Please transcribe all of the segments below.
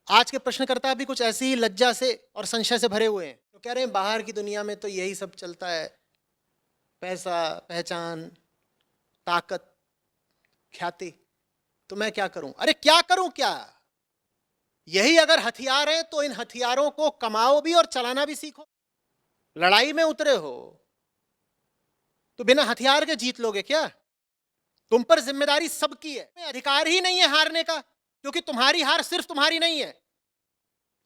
आज के प्रश्नकर्ता भी कुछ ऐसी ही लज्जा से और संशय से भरे हुए हैं। तो कह रहे हैं बाहर की दुनिया में तो यही सब चलता है, पैसा, पहचान, ताकत, ख्याति। तो मैं क्या करूं? अरे क्या करूं क्या? यही अगर हथियार है तो इन हथियारों को कमाओ भी और चलाना भी सीखो। लड़ाई में उतरे हो तो बिना हथियार के जीत लोगे क्या? तुम पर जिम्मेदारी सबकी है। अधिकार ही नहीं है हारने का, क्योंकि तुम्हारी हार सिर्फ तुम्हारी नहीं है।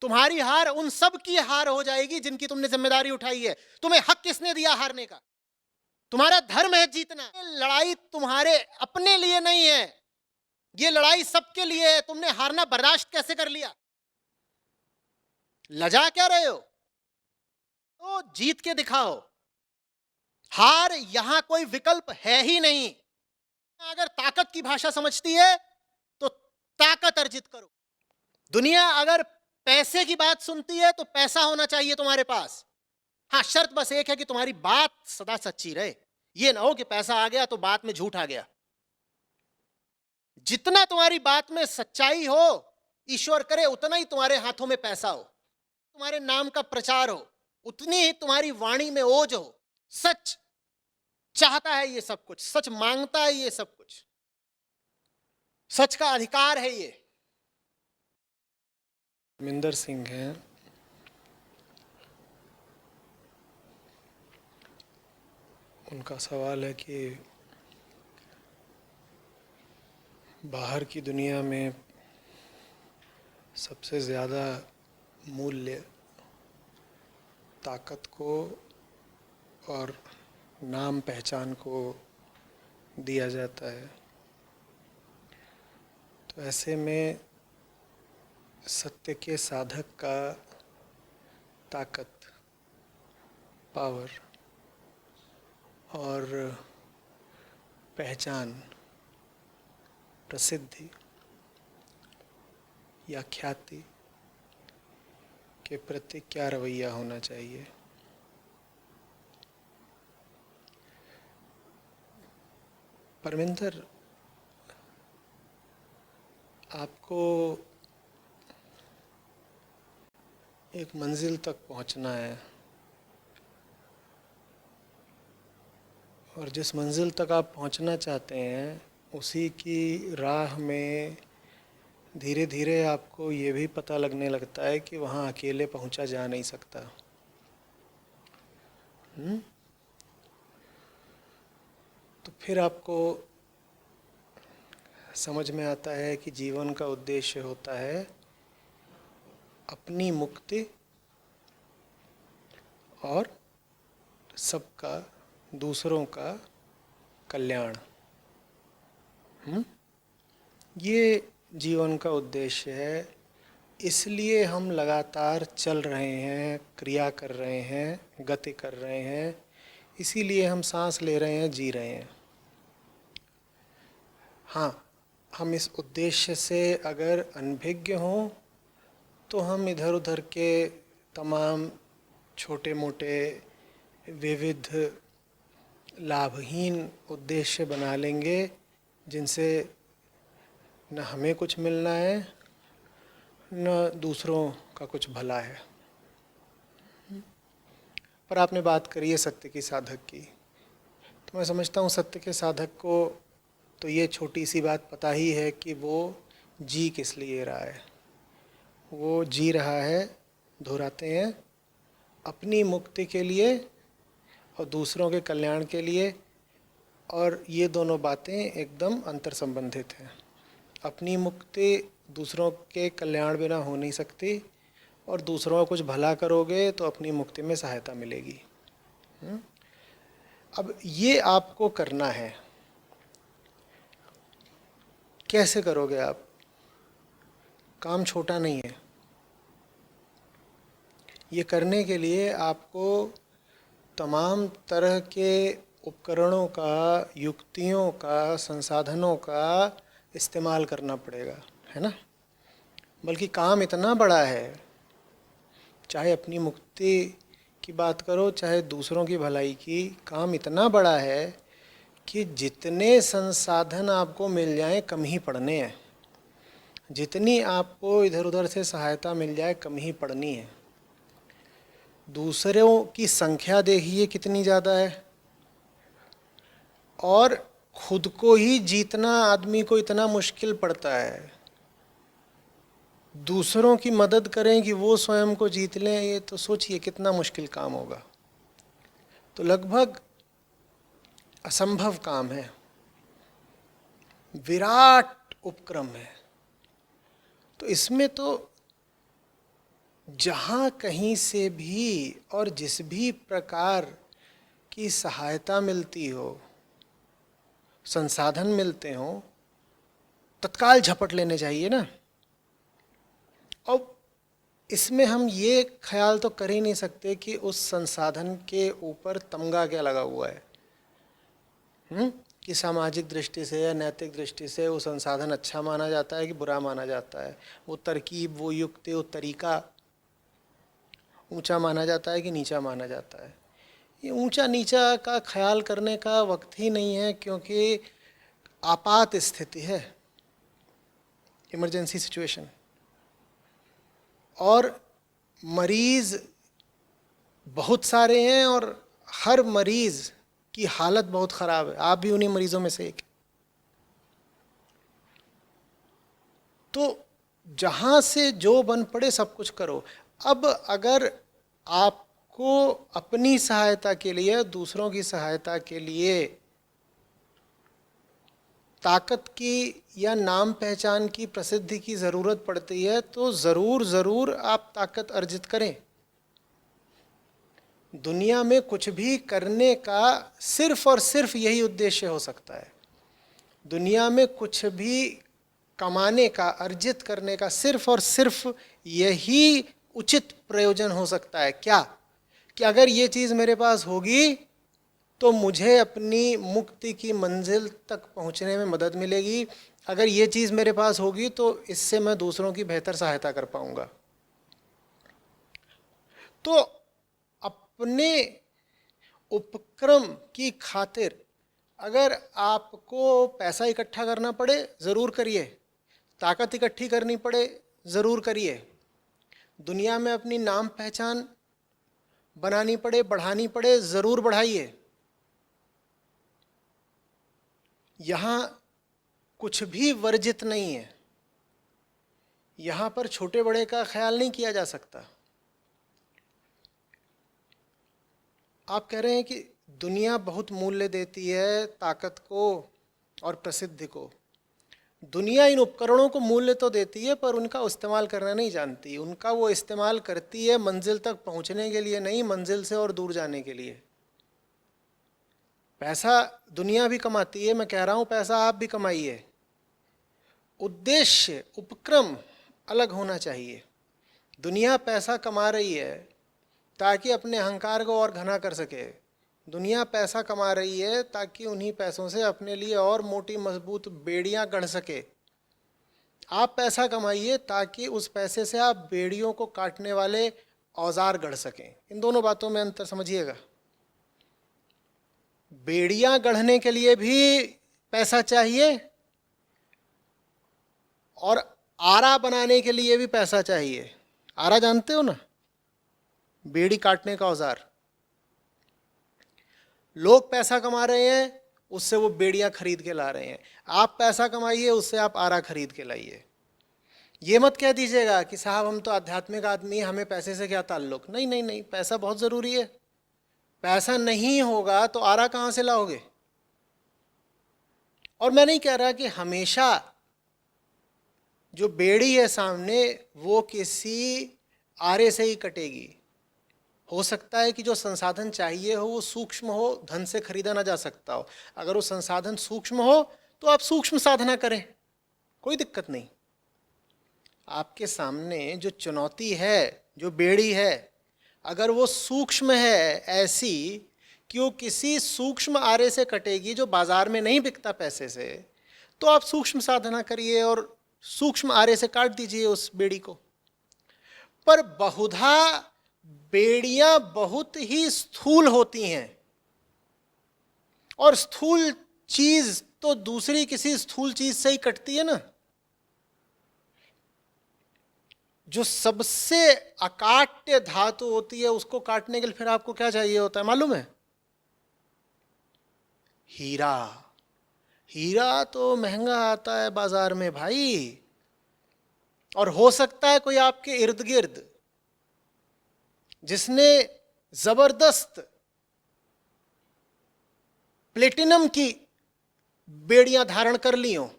तुम्हारी हार उन सब की हार हो जाएगी जिनकी तुमने जिम्मेदारी उठाई है। तुम्हें हक किसने दिया हारने का? तुम्हारा धर्म है जीतना। लड़ाई तुम्हारे अपने लिए नहीं है, ये लड़ाई सबके लिए है। तुमने हारना बर्दाश्त कैसे कर लिया? लजा क्या रहे हो? तो जीत के दिखाओ। हार यहां कोई विकल्प है ही नहीं। अगर ताकत की भाषा समझती है तो ताकत अर्जित करो। दुनिया अगर पैसे की बात सुनती है तो पैसा होना चाहिए तुम्हारे पास। हाँ, शर्त बस एक है कि तुम्हारी बात सदा सच्ची रहे। ये ना हो कि पैसा आ गया तो बात में झूठ आ गया। जितना तुम्हारी बात में सच्चाई हो, ईश्वर करे उतना ही तुम्हारे हाथों में पैसा हो, तुम्हारे नाम का प्रचार हो, उतनी ही तुम्हारी वाणी में ओज हो। सच चाहता है ये सब कुछ, सच मांगता है ये सब कुछ, सच का अधिकार है ये। मिंदर सिंह हैं, उनका सवाल है कि बाहर की दुनिया में सबसे ज़्यादा मूल्य ताकत को और नाम पहचान को दिया जाता है। तो ऐसे में सत्य के साधक का ताकत, पावर और पहचान, प्रसिद्धि या ख्याति के प्रति क्या रवैया होना चाहिए? परमिंदर, आपको एक मंजिल तक पहुंचना है और जिस मंजिल तक आप पहुंचना चाहते हैं उसी की राह में धीरे धीरे आपको ये भी पता लगने लगता है कि वहाँ अकेले पहुंचा जा नहीं सकता। तो फिर आपको समझ में आता है कि जीवन का उद्देश्य होता है अपनी मुक्ति और सबका, दूसरों का कल्याण। ये जीवन का उद्देश्य है। इसलिए हम लगातार चल रहे हैं, क्रिया कर रहे हैं, गति कर रहे हैं। इसीलिए हम सांस ले रहे हैं, जी रहे हैं। हाँ, हम इस उद्देश्य से अगर अनभिज्ञ हों तो हम इधर उधर के तमाम छोटे मोटे विविध लाभहीन उद्देश्य बना लेंगे जिनसे न हमें कुछ मिलना है न दूसरों का कुछ भला है। पर आपने बात करी है सत्य की साधक की, तो मैं समझता हूँ सत्य के साधक को तो ये छोटी सी बात पता ही है कि वो जी किस लिए रहा है। वो जी रहा है, दोहराते हैं, अपनी मुक्ति के लिए और दूसरों के कल्याण के लिए। और ये दोनों बातें एकदम अंतर संबंधित हैं। अपनी मुक्ति दूसरों के कल्याण बिना हो नहीं सकती और दूसरों का कुछ भला करोगे तो अपनी मुक्ति में सहायता मिलेगी। अब ये आपको करना है। कैसे करोगे आप? काम छोटा नहीं है। ये करने के लिए आपको तमाम तरह के उपकरणों का, युक्तियों का, संसाधनों का इस्तेमाल करना पड़ेगा, है ना? बल्कि काम इतना बड़ा है, चाहे अपनी मुक्ति की बात करो चाहे दूसरों की भलाई की, काम इतना बड़ा है कि जितने संसाधन आपको मिल जाएं कम ही पड़ने हैं। जितनी आपको इधर उधर से सहायता मिल जाए कम ही पड़नी है। दूसरों की संख्या देखिए कितनी ज़्यादा है, और खुद को ही जीतना आदमी को इतना मुश्किल पड़ता है। दूसरों की मदद करें कि वो स्वयं को जीत लें, ये तो सोचिए कितना मुश्किल काम होगा। तो लगभग असंभव काम है, विराट उपक्रम है। तो इसमें तो जहाँ कहीं से भी और जिस भी प्रकार की सहायता मिलती हो, संसाधन मिलते हों, तत्काल झपट लेने चाहिए ना। अब इसमें हम ये ख्याल तो कर ही नहीं सकते कि उस संसाधन के ऊपर तमगा क्या लगा हुआ है, कि सामाजिक दृष्टि से या नैतिक दृष्टि से वो संसाधन अच्छा माना जाता है कि बुरा माना जाता है, वो तरकीब, वो युक्ति, वो तरीका ऊंचा माना जाता है कि नीचा माना जाता है। ये ऊंचा नीचा का ख्याल करने का वक्त ही नहीं है, क्योंकि आपात स्थिति है, इमरजेंसी सिचुएशन, और मरीज़ बहुत सारे हैं और हर मरीज़ की हालत बहुत ख़राब है। आप भी उन्हीं मरीज़ों में से एक। तो जहाँ से जो बन पड़े सब कुछ करो। अब अगर आपको अपनी सहायता के लिए, दूसरों की सहायता के लिए ताकत की या नाम पहचान की, प्रसिद्धि की ज़रूरत पड़ती है, तो ज़रूर आप ताकत अर्जित करें। दुनिया में कुछ भी करने का सिर्फ और सिर्फ यही उद्देश्य हो सकता है। दुनिया में कुछ भी कमाने का, अर्जित करने का सिर्फ और सिर्फ यही उचित प्रयोजन हो सकता है। क्या? कि अगर ये चीज़ मेरे पास होगी तो मुझे अपनी मुक्ति की मंजिल तक पहुंचने में मदद मिलेगी। अगर ये चीज़ मेरे पास होगी तो इससे मैं दूसरों की बेहतर सहायता कर पाऊंगा। तो अपने उपक्रम की खातिर अगर आपको पैसा इकट्ठा करना पड़े, ज़रूर करिए। ताकत इकट्ठी करनी पड़े, ज़रूर करिए। दुनिया में अपनी नाम पहचान बनानी पड़े, बढ़ानी पड़े, ज़रूर बढ़ाइए। यहाँ कुछ भी वर्जित नहीं है। यहाँ पर छोटे बड़े का ख्याल नहीं किया जा सकता। आप कह रहे हैं कि दुनिया बहुत मूल्य देती है ताकत को और प्रसिद्धि को। दुनिया इन उपकरणों को मूल्य तो देती है, पर उनका इस्तेमाल करना नहीं जानती। उनका वो इस्तेमाल करती है मंजिल तक पहुंचने के लिए नहीं, मंजिल से और दूर जाने के लिए। पैसा दुनिया भी कमाती है, मैं कह रहा हूँ पैसा आप भी कमाइए। उद्देश्य, उपक्रम अलग होना चाहिए। दुनिया पैसा कमा रही है ताकि अपने अहंकार को और घना कर सके। दुनिया पैसा कमा रही है ताकि उन्हीं पैसों से अपने लिए और मोटी मजबूत बेड़ियां गढ़ सके। आप पैसा कमाइए ताकि उस पैसे से आप बेड़ियों को काटने वाले औजार गढ़ सकें। इन दोनों बातों में अंतर समझिएगा। बेड़ियां गढ़ने के लिए भी पैसा चाहिए और आरा बनाने के लिए भी पैसा चाहिए। आरा जानते हो ना, बेड़ी काटने का औजार। लोग पैसा कमा रहे हैं, उससे वो बेड़ियां खरीद के ला रहे हैं। आप पैसा कमाइए, उससे आप आरा खरीद के लाइए। ये मत कह दीजिएगा कि साहब हम तो आध्यात्मिक आदमी, हमें पैसे से क्या ताल्लुक। नहीं नहीं नहीं, पैसा बहुत ज़रूरी है। पैसा नहीं होगा तो आरा कहाँ से लाओगे? और मैं नहीं कह रहा कि हमेशा जो बेड़ी है सामने वो किसी आरे से ही कटेगी। हो सकता है कि जो संसाधन चाहिए हो वो सूक्ष्म हो, धन से खरीदा ना जा सकता हो। अगर वो संसाधन सूक्ष्म हो तो आप सूक्ष्म साधना करें, कोई दिक्कत नहीं। आपके सामने जो चुनौती है, जो बेड़ी है, अगर वो सूक्ष्म है, ऐसी कि वो किसी सूक्ष्म आरे से कटेगी जो बाजार में नहीं बिकता पैसे से, तो आप सूक्ष्म साधना करिए और सूक्ष्म आरे से काट दीजिए उस बेड़ी को। पर बहुधा बेड़ियां बहुत ही स्थूल होती हैं, और स्थूल चीज तो दूसरी किसी स्थूल चीज से ही कटती है ना। जो सबसे अकाट्य धातु होती है उसको काटने के लिए फिर आपको क्या चाहिए होता है मालूम है? हीरा। हीरा तो महंगा आता है बाजार में भाई, और हो सकता है कोई आपके इर्द गिर्द जिसने जबरदस्त प्लेटिनम की बेड़ियां धारण कर ली हो।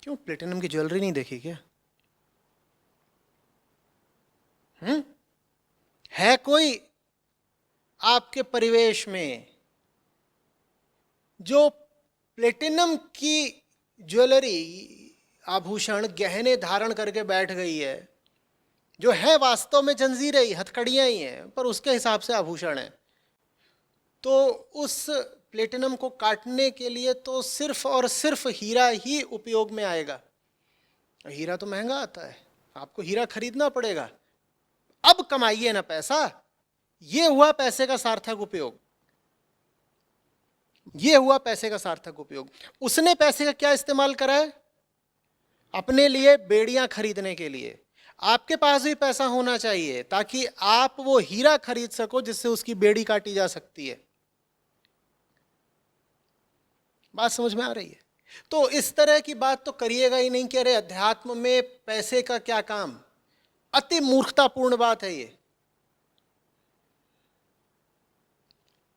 क्यों प्लेटिनम की ज्वेलरी नहीं देखी क्या? है कोई आपके परिवेश में जो प्लेटिनम की ज्वेलरी, आभूषण, गहने धारण करके बैठ गई है, जो है वास्तव में जंजीरें ही, हथकड़ियां ही हैं, पर उसके हिसाब से आभूषण है? तो उस प्लेटिनम को काटने के लिए तो सिर्फ और सिर्फ हीरा ही उपयोग में आएगा। हीरा तो महंगा आता है, आपको हीरा खरीदना पड़ेगा। अब कमाइए ना पैसा, ये हुआ पैसे का सार्थक उपयोग, ये हुआ पैसे का सार्थक उपयोग। उसने पैसे का क्या इस्तेमाल करा है? अपने लिए बेड़ियां खरीदने के लिए। आपके पास भी पैसा होना चाहिए ताकि आप वो हीरा खरीद सको जिससे उसकी बेड़ी काटी जा सकती है। बात समझ में आ रही है? तो इस तरह की बात तो करिएगा ही नहीं कि अरे अध्यात्म में पैसे का क्या काम। अति मूर्खतापूर्ण बात है ये।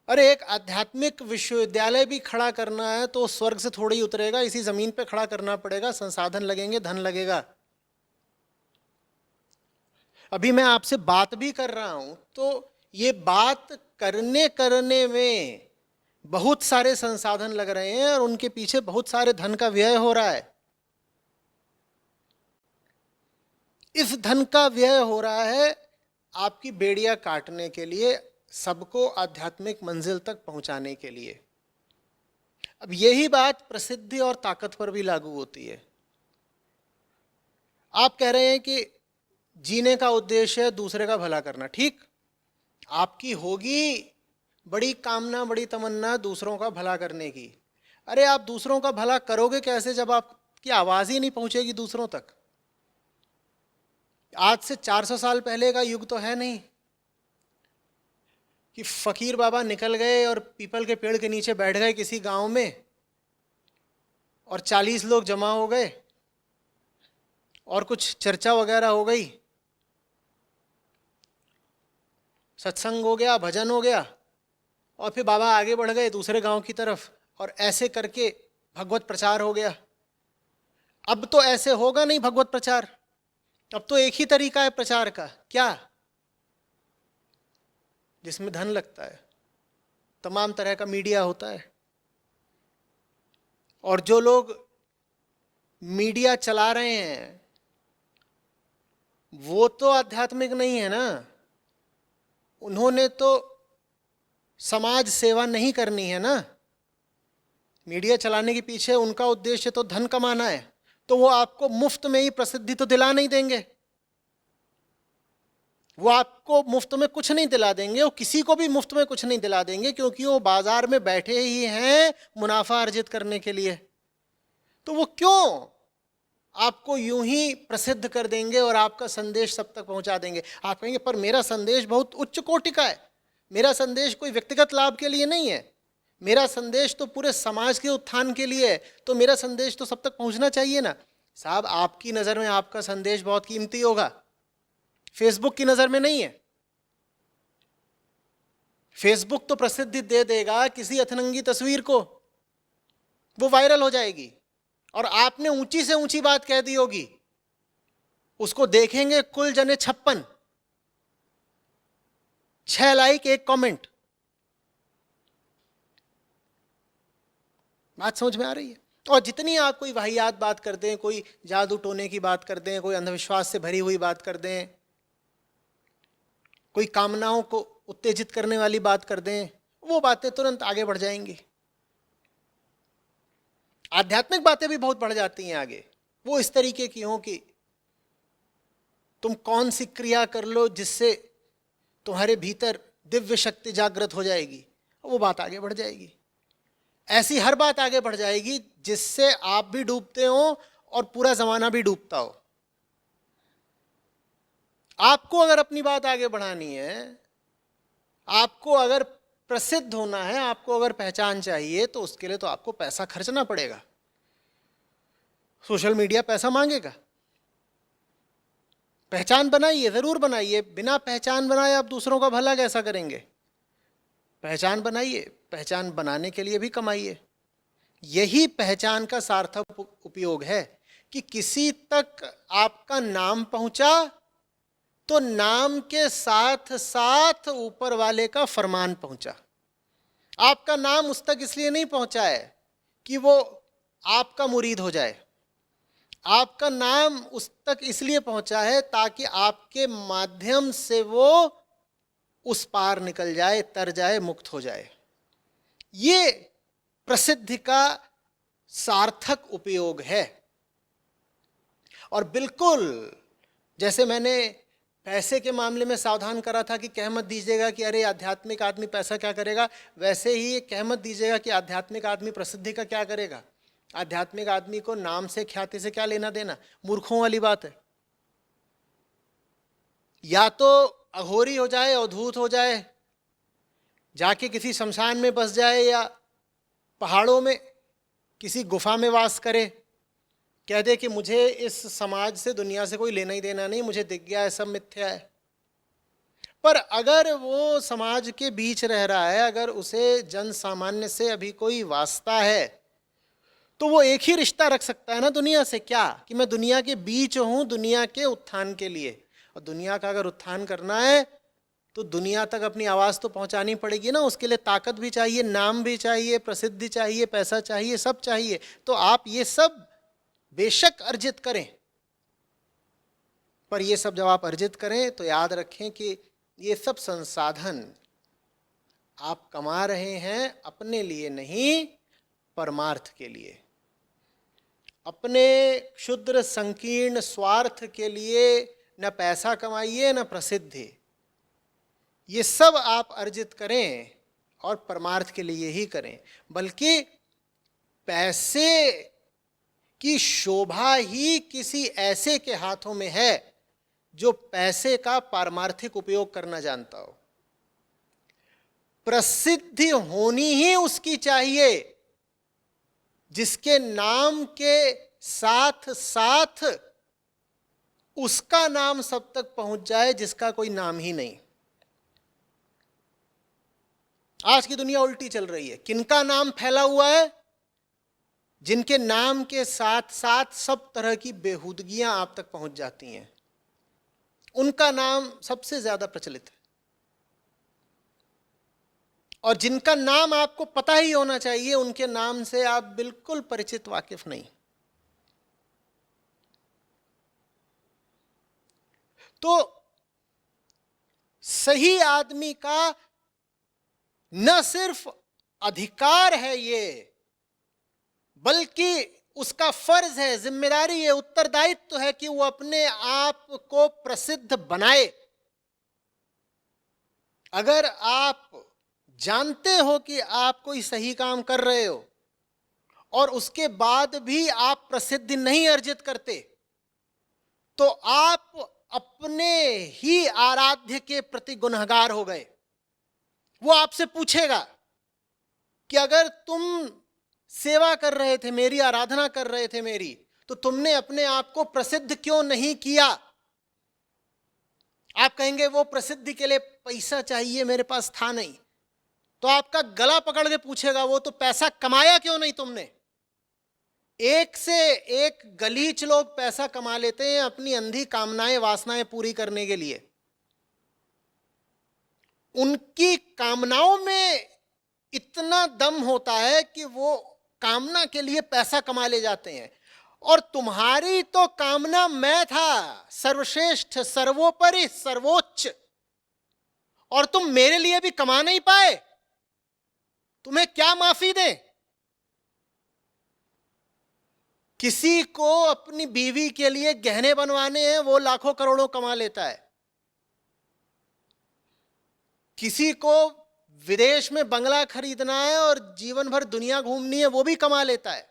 अरे एक आध्यात्मिक विश्वविद्यालय भी खड़ा करना है तो स्वर्ग से थोड़ी उतरेगा, इसी जमीन पे खड़ा करना पड़ेगा, संसाधन लगेंगे, धन लगेगा। अभी मैं आपसे बात भी कर रहा हूं तो ये बात करने में बहुत सारे संसाधन लग रहे हैं और उनके पीछे बहुत सारे धन का व्यय हो रहा है। इस धन का व्यय हो रहा है आपकी बेड़ियां काटने के लिए, सबको आध्यात्मिक मंजिल तक पहुंचाने के लिए। अब यही बात प्रसिद्धि और ताकत पर भी लागू होती है। आप कह रहे हैं कि जीने का उद्देश्य है दूसरे का भला करना, ठीक, आपकी होगी बड़ी कामना, बड़ी तमन्ना दूसरों का भला करने की। अरे आप दूसरों का भला करोगे कैसे जब आपकी आवाज ही नहीं पहुंचेगी दूसरों तक? आज से 400 साल पहले का युग तो है नहीं कि फकीर बाबा निकल गए और पीपल के पेड़ के नीचे बैठ गए किसी गांव में और 40 लोग जमा हो गए और कुछ चर्चा वगैरह हो गई, सत्संग हो गया, भजन हो गया, और फिर बाबा आगे बढ़ गए दूसरे गांव की तरफ और ऐसे करके भगवत प्रचार हो गया। अब तो ऐसे होगा नहीं भगवत प्रचार, अब तो एक ही तरीका है प्रचार का, क्या? जिसमें धन लगता है, तमाम तरह का मीडिया होता है, और जो लोग मीडिया चला रहे हैं वो तो आध्यात्मिक नहीं है ना, उन्होंने तो समाज सेवा नहीं करनी है ना। मीडिया चलाने के पीछे उनका उद्देश्य तो धन कमाना है, तो वो आपको मुफ्त में ही प्रसिद्धि तो दिला नहीं देंगे, वो आपको मुफ्त में कुछ नहीं दिला देंगे, वो किसी को भी मुफ्त में कुछ नहीं दिला देंगे, क्योंकि वो बाजार में बैठे ही हैं मुनाफा अर्जित करने के लिए। तो वो क्यों आपको यूं ही प्रसिद्ध कर देंगे और आपका संदेश सब तक पहुंचा देंगे? आप कहेंगे पर मेरा संदेश बहुत उच्च कोटि का है, मेरा संदेश कोई व्यक्तिगत लाभ के लिए नहीं है, मेरा संदेश तो पूरे समाज के उत्थान के लिए है, तो मेरा संदेश तो सब तक पहुंचना चाहिए ना। साहब आपकी नज़र में आपका संदेश बहुत कीमती होगा, फेसबुक की नज़र में नहीं है। फेसबुक तो प्रसिद्धि दे देगा किसी अथनंगी तस्वीर को, वो वायरल हो जाएगी और आपने ऊंची से ऊंची बात कह दी होगी, उसको देखेंगे कुल जने 56, 6 लाइक 1 कमेंट। बात समझ में आ रही है? और जितनी आप कोई वाहियात बात कर दें, कोई जादू टोने की बात कर दें, कोई अंधविश्वास से भरी हुई बात कर दें, कोई कामनाओं को उत्तेजित करने वाली बात कर दें, वो बातें तुरंत आगे बढ़ जाएंगी। आध्यात्मिक बातें भी बहुत बढ़ जाती हैं आगे, वो इस तरीके की हों कि तुम कौन सी क्रिया कर लो जिससे तुम्हारे भीतर दिव्य शक्ति जागृत हो जाएगी, वो बात आगे बढ़ जाएगी। ऐसी हर बात आगे बढ़ जाएगी जिससे आप भी डूबते हो और पूरा जमाना भी डूबता हो। आपको अगर अपनी बात आगे बढ़ानी है, आपको अगर प्रसिद्ध होना है, आपको अगर पहचान चाहिए, तो उसके लिए तो आपको पैसा खर्चना पड़ेगा। सोशल मीडिया पैसा मांगेगा। पहचान बनाइए, जरूर बनाइए। बिना पहचान बनाए आप दूसरों का भला कैसा करेंगे? पहचान बनाइए, पहचान बनाने के लिए भी कमाइए। यही पहचान का सार्थक उपयोग है कि किसी तक आपका नाम पहुंचा तो नाम के साथ साथ ऊपर वाले का फरमान पहुंचा। आपका नाम उस तक इसलिए नहीं पहुंचा है कि वो आपका मुरीद हो जाए। आपका नाम उस तक इसलिए पहुंचा है ताकि आपके माध्यम से वो उस पार निकल जाए, तर जाए, मुक्त हो जाए। ये प्रसिद्धि का सार्थक उपयोग है। और बिल्कुल जैसे मैंने पैसे के मामले में सावधान करा था कि कह मत दीजिएगा कि अरे आध्यात्मिक आदमी पैसा क्या करेगा, वैसे ही कह मत दीजिएगा कि आध्यात्मिक आदमी प्रसिद्धि का क्या करेगा। आध्यात्मिक आदमी को नाम से, ख्याति से क्या लेना देना? मूर्खों वाली बात है। या तो अघोरी हो जाए, अवधूत हो जाए, जाके किसी शमशान में बस जाए, या पहाड़ों में किसी गुफा में वास करे, कह दे कि मुझे इस समाज से, दुनिया से कोई लेना ही देना नहीं, मुझे दिख गया है सब मिथ्या है। पर अगर वो समाज के बीच रह रहा है, अगर उसे जन सामान्य से अभी कोई वास्ता है, तो वो एक ही रिश्ता रख सकता है ना दुनिया से, क्या कि मैं दुनिया के बीच हूं, दुनिया के उत्थान के लिए। और दुनिया का अगर उत्थान करना है तो दुनिया तक अपनी आवाज़ तो पहुंचानी पड़ेगी ना। उसके लिए ताकत भी चाहिए, नाम भी चाहिए, प्रसिद्धि चाहिए, पैसा चाहिए, सब चाहिए। तो आप ये सब बेशक अर्जित करें, पर ये सब जब आप अर्जित करें तो याद रखें कि ये सब संसाधन आप कमा रहे हैं अपने लिए नहीं, परमार्थ के लिए। अपने क्षुद्र संकीर्ण स्वार्थ के लिए न पैसा कमाइए न प्रसिद्धि। ये सब आप अर्जित करें और परमार्थ के लिए ही करें। बल्कि पैसे की शोभा ही किसी ऐसे के हाथों में है जो पैसे का पारमार्थिक उपयोग करना जानता हो। प्रसिद्धि होनी ही उसकी चाहिए जिसके नाम के साथ साथ उसका नाम सब तक पहुंच जाए जिसका कोई नाम ही नहीं। आज की दुनिया उल्टी चल रही है। किनका नाम फैला हुआ है? जिनके नाम के साथ साथ सब तरह की बेहूदगियां आप तक पहुंच जाती हैं, उनका नाम सबसे ज्यादा प्रचलित है। और जिनका नाम आपको पता ही होना चाहिए, उनके नाम से आप बिल्कुल परिचित, वाकिफ नहीं। तो सही आदमी का न सिर्फ अधिकार है ये, बल्कि उसका फर्ज है, जिम्मेदारी है, उत्तरदायित्व है कि वो अपने आप को प्रसिद्ध बनाए। अगर आप जानते हो कि आप कोई सही काम कर रहे हो और उसके बाद भी आप प्रसिद्धि नहीं अर्जित करते, तो आप अपने ही आराध्य के प्रति गुनहगार हो गए। वो आपसे पूछेगा कि अगर तुम सेवा कर रहे थे मेरी, आराधना कर रहे थे मेरी, तो तुमने अपने आप को प्रसिद्ध क्यों नहीं किया? आप कहेंगे वो प्रसिद्धि के लिए पैसा चाहिए, मेरे पास था नहीं। तो आपका गला पकड़ के पूछेगा वो तो पैसा कमाया क्यों नहीं तुमने? एक से एक गलीच लोग पैसा कमा लेते हैं अपनी अंधी कामनाएं, वासनाएं पूरी करने के लिए। उनकी कामनाओं में इतना दम होता है कि वो कामना के लिए पैसा कमा ले जाते हैं। और तुम्हारी तो कामना मैं था, सर्वश्रेष्ठ, सर्वोपरि, सर्वोच्च, और तुम मेरे लिए भी कमा नहीं पाए। तुम्हें क्या माफी दें? किसी को अपनी बीवी के लिए गहने बनवाने हैं, वो लाखों करोड़ों कमा लेता है। किसी को विदेश में बंगला खरीदना है और जीवन भर दुनिया घूमनी है, वो भी कमा लेता है।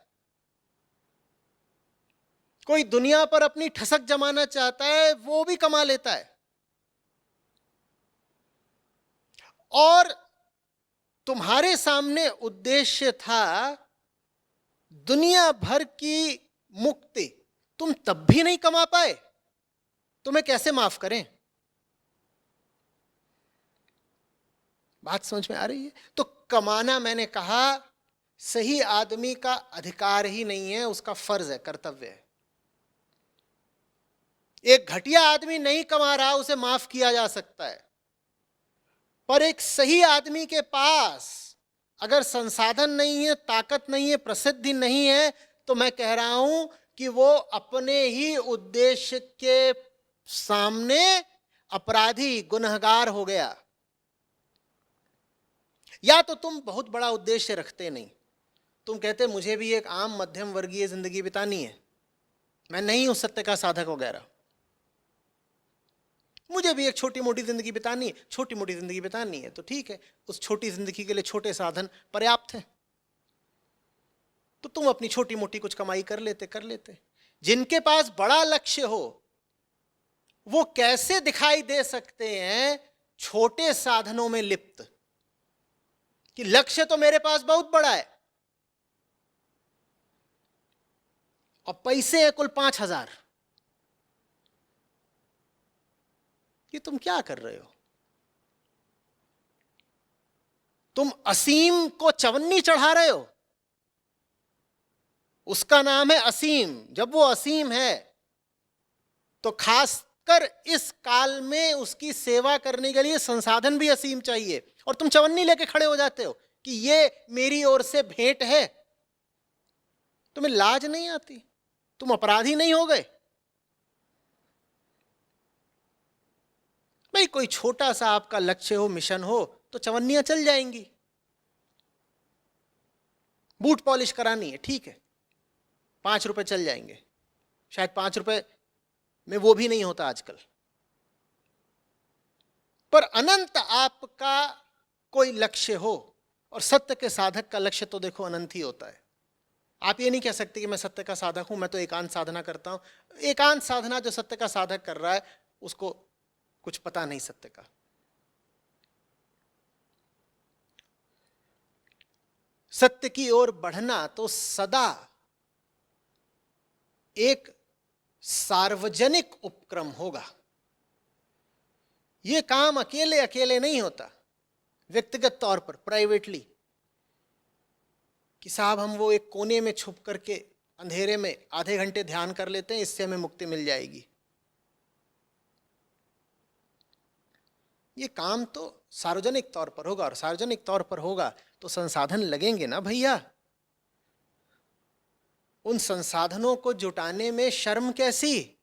कोई दुनिया पर अपनी ठसक जमाना चाहता है, वो भी कमा लेता है। और तुम्हारे सामने उद्देश्य था दुनिया भर की मुक्ति, तुम तब भी नहीं कमा पाए, तुम्हें कैसे माफ करें? बात समझ में आ रही है? तो कमाना, मैंने कहा, सही आदमी का अधिकार ही नहीं है, उसका फर्ज है, कर्तव्य है। एक घटिया आदमी नहीं कमा रहा, उसे माफ किया जा सकता है, पर एक सही आदमी के पास अगर संसाधन नहीं है, ताकत नहीं है, प्रसिद्धि नहीं है, तो मैं कह रहा हूं कि वो अपने ही उद्देश्य के सामने अपराधी, गुनहगार हो गया। या तो तुम बहुत बड़ा उद्देश्य रखते नहीं, तुम कहते मुझे भी एक आम मध्यम वर्गीय जिंदगी बितानी है, मैं नहीं हूं सत्य का साधक वगैरह, मुझे भी एक छोटी मोटी जिंदगी बितानी है, छोटी मोटी जिंदगी बितानी है, तो ठीक है, उस छोटी जिंदगी के लिए छोटे साधन पर्याप्त हैं, तो तुम अपनी छोटी मोटी कुछ कमाई कर लेते। जिनके पास बड़ा लक्ष्य हो वो कैसे दिखाई दे सकते हैं छोटे साधनों में लिप्त, कि लक्ष्य तो मेरे पास बहुत बड़ा है और पैसे हैं कुल 5,000, कि तुम क्या कर रहे हो? तुम असीम को चवन्नी चढ़ा रहे हो, उसका नाम है असीम। जब वो असीम है तो खासकर इस काल में उसकी सेवा करने के लिए संसाधन भी असीम चाहिए, और तुम चवन्नी लेके खड़े हो जाते हो कि ये मेरी ओर से भेंट है। तुम्हें लाज नहीं आती? तुम अपराधी नहीं हो गए? भाई कोई छोटा सा आपका लक्ष्य हो, मिशन हो, तो चवन्नियां चल जाएंगी। बूट पॉलिश करानी है, ठीक है, 5 रुपए चल जाएंगे, शायद 5 रुपए में वो भी नहीं होता आजकल, पर अनंत आपका कोई लक्ष्य हो, और सत्य के साधक का लक्ष्य तो देखो अनंत ही होता है। आप ये नहीं कह सकते कि मैं सत्य का साधक हूं, मैं तो एकांत साधना करता हूं। एकांत साधना जो सत्य का साधक कर रहा है उसको कुछ पता नहीं सत्य का। सत्य की ओर बढ़ना तो सदा एक सार्वजनिक उपक्रम होगा। यह काम अकेले अकेले नहीं होता, व्यक्तिगत तौर पर, प्राइवेटली, कि साहब हम वो एक कोने में छुप करके अंधेरे में आधे घंटे ध्यान कर लेते हैं, इससे हमें मुक्ति मिल जाएगी। ये काम तो सार्वजनिक तौर पर होगा, और सार्वजनिक तौर पर होगा तो संसाधन लगेंगे ना भैया। उन संसाधनों को जुटाने में शर्म कैसी?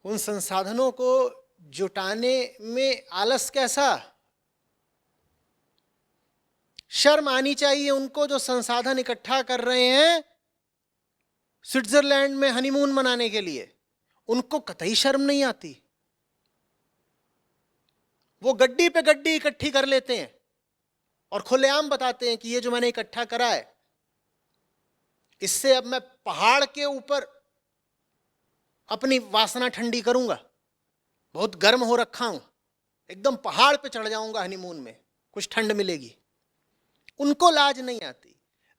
उन संसाधनों को जुटाने में आलस कैसा? शर्म आनी चाहिए उनको जो संसाधन इकट्ठा कर रहे हैं स्विट्जरलैंड में हनीमून मनाने के लिए। उनको कतई शर्म नहीं आती। वो गड्डी पे गड्डी इकट्ठी कर लेते हैं और खुलेआम बताते हैं कि ये जो मैंने इकट्ठा करा है, इससे अब मैं पहाड़ के ऊपर अपनी वासना ठंडी करूंगा, बहुत गर्म हो रखा हूं, एकदम पहाड़ पे चढ़ जाऊंगा हनीमून में, कुछ ठंड मिलेगी। उनको लाज नहीं आती।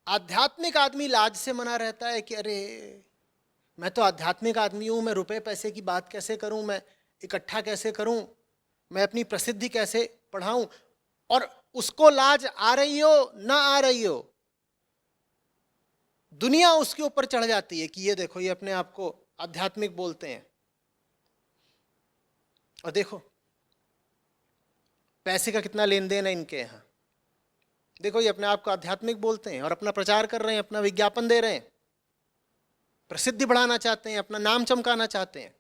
आध्यात्मिक आदमी लाज से मना रहता है कि अरे मैं तो आध्यात्मिक आदमी हूं, मैं रुपए पैसे की बात कैसे करूं, मैं इकट्ठा कैसे करूं, मैं अपनी प्रसिद्धि कैसे बढ़ाऊं। और उसको लाज आ रही हो ना आ रही हो, दुनिया उसके ऊपर चढ़ जाती है कि ये देखो, ये अपने आप को आध्यात्मिक बोलते हैं, और देखो पैसे का कितना लेन देन है इनके यहाँ, देखो ये अपने आप को आध्यात्मिक बोलते हैं और अपना प्रचार कर रहे हैं, अपना विज्ञापन दे रहे हैं, प्रसिद्धि बढ़ाना चाहते हैं, अपना नाम चमकाना चाहते हैं।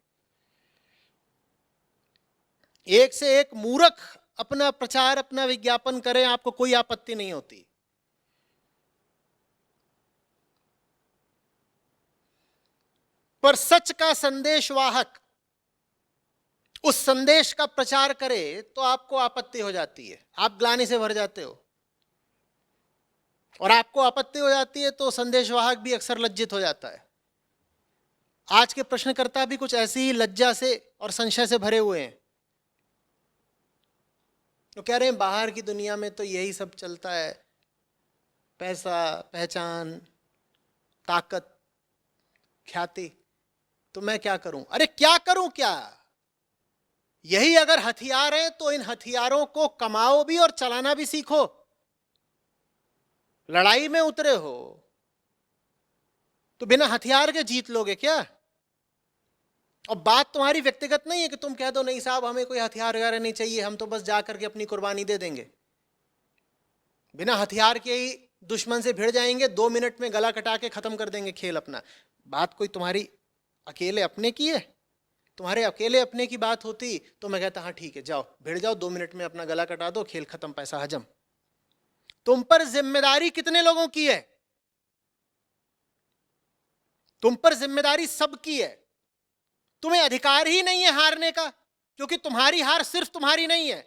एक से एक मूर्ख अपना प्रचार, अपना विज्ञापन करें, आपको कोई आपत्ति नहीं होती। पर सच का संदेशवाहक उस संदेश का प्रचार करे तो आपको आपत्ति हो जाती है, आप ग्लानि से भर जाते हो, और आपको आपत्ति हो जाती है तो संदेशवाहक भी अक्सर लज्जित हो जाता है। आज के प्रश्नकर्ता भी कुछ ऐसी ही लज्जा से और संशय से भरे हुए हैं। तो कह रहे हैं बाहर की दुनिया में तो यही सब चलता है, पैसा, पहचान, ताकत, ख्याति। तो मैं क्या करूं? अरे क्या करूं क्या? यही अगर हथियार हैं तो इन हथियारों को कमाओ भी और चलाना भी सीखो। लड़ाई में उतरे हो तो बिना हथियार के जीत लोगे क्या? और बात तुम्हारी व्यक्तिगत नहीं है कि तुम कह दो नहीं साहब हमें कोई हथियार वगैरह नहीं चाहिए, हम तो बस जा करके अपनी कुर्बानी दे देंगे। बिना हथियार के ही दुश्मन से भिड़ जाएंगे, 2 मिनट में गला कटा के खत्म कर देंगे खेल अपना। बात कोई तुम्हारी अकेले अपने की है? तुम्हारे अकेले अपने की बात होती तो मैं कहता हाँ ठीक है जाओ भिड़ जाओ, 2 मिनट में अपना गला कटा दो, खेल खत्म, पैसा हजम। तुम पर जिम्मेदारी कितने लोगों की है? तुम पर जिम्मेदारी सबकी है। तुम्हें अधिकार ही नहीं है हारने का, क्योंकि तुम्हारी हार सिर्फ तुम्हारी नहीं है,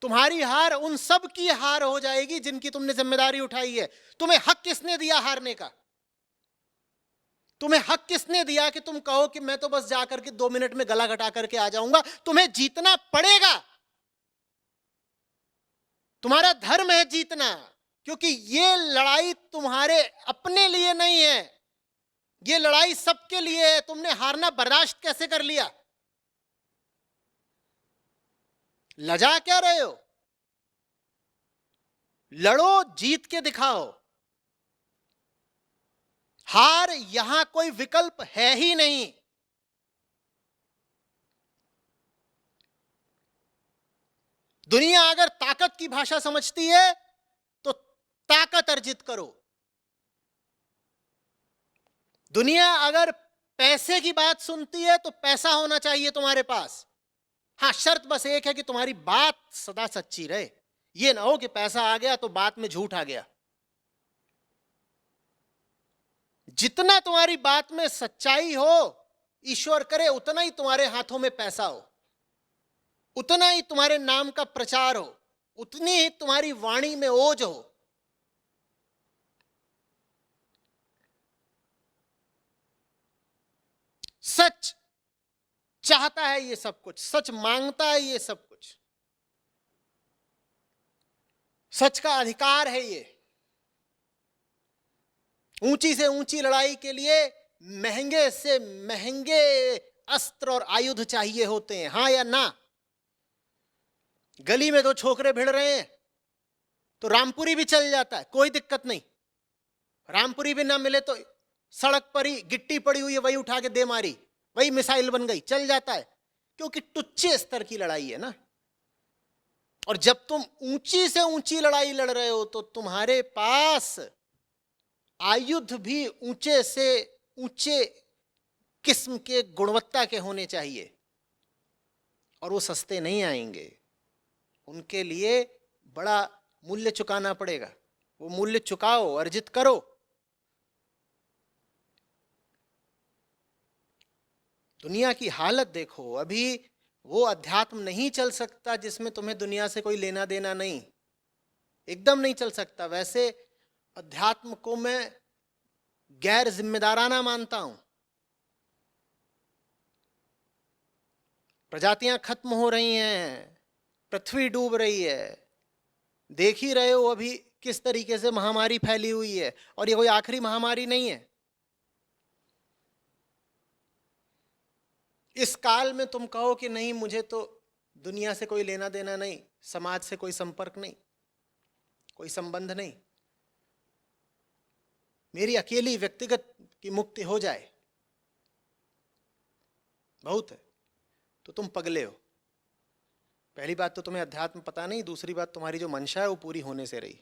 तुम्हारी हार उन सब की हार हो जाएगी जिनकी तुमने जिम्मेदारी उठाई है। तुम्हें हक किसने दिया हारने का? तुम्हें हक किसने दिया कि तुम कहो कि मैं तो बस जाकर के 2 मिनट में गला घटा करके आ जाऊंगा? तुम्हें जीतना पड़ेगा, तुम्हारा धर्म है जीतना, क्योंकि ये लड़ाई तुम्हारे अपने लिए नहीं है, ये लड़ाई सबके लिए है। तुमने हारना बर्दाश्त कैसे कर लिया? लजा क्या रहे हो? लड़ो, जीत के दिखाओ। हार यहां कोई विकल्प है ही नहीं। दुनिया अगर ताकत की भाषा समझती है तो ताकत अर्जित करो। दुनिया अगर पैसे की बात सुनती है तो पैसा होना चाहिए तुम्हारे पास। हां, शर्त बस एक है कि तुम्हारी बात सदा सच्ची रहे। यह ना हो कि पैसा आ गया तो बात में झूठ आ गया। जितना तुम्हारी बात में सच्चाई हो, ईश्वर करे उतना ही तुम्हारे हाथों में पैसा हो, उतना ही तुम्हारे नाम का प्रचार हो, उतनी ही तुम्हारी वाणी में ओज हो। सच चाहता है ये सब कुछ, सच मांगता है ये सब कुछ, सच का अधिकार है ये। ऊंची से ऊंची लड़ाई के लिए महंगे से महंगे अस्त्र और आयुध चाहिए होते हैं, हां या ना? गली में 2 छोकरे भिड़ रहे हैं तो रामपुरी भी चल जाता है, कोई दिक्कत नहीं। रामपुरी भी ना मिले तो सड़क पर ही गिट्टी पड़ी हुई है, वही उठा के दे मारी, वही मिसाइल बन गई, चल जाता है, क्योंकि टुच्चे स्तर की लड़ाई है ना। और जब तुम ऊंची से ऊंची लड़ाई लड़ रहे हो तो तुम्हारे पास आयुध भी ऊंचे से ऊंचे किस्म के, गुणवत्ता के होने चाहिए, और वो सस्ते नहीं आएंगे। उनके लिए बड़ा मूल्य चुकाना पड़ेगा। वो मूल्य चुकाओ, अर्जित करो। दुनिया की हालत देखो, अभी वो अध्यात्म नहीं चल सकता जिसमें तुम्हें दुनिया से कोई लेना देना नहीं, एकदम नहीं चल सकता। वैसे अध्यात्म को मैं गैर जिम्मेदाराना मानता हूं। प्रजातियां खत्म हो रही हैं, पृथ्वी डूब रही है, देख ही रहे हो अभी किस तरीके से महामारी फैली हुई है, और ये कोई आखिरी महामारी नहीं है। इस काल में तुम कहो कि नहीं मुझे तो दुनिया से कोई लेना देना नहीं, समाज से कोई संपर्क नहीं, कोई संबंध नहीं, मेरी अकेली व्यक्तिगत की मुक्ति हो जाए बहुत है, तो तुम पगले हो। पहली बात तो तुम्हें अध्यात्म पता नहीं, दूसरी बात तुम्हारी जो मंशा है वो पूरी होने से रही।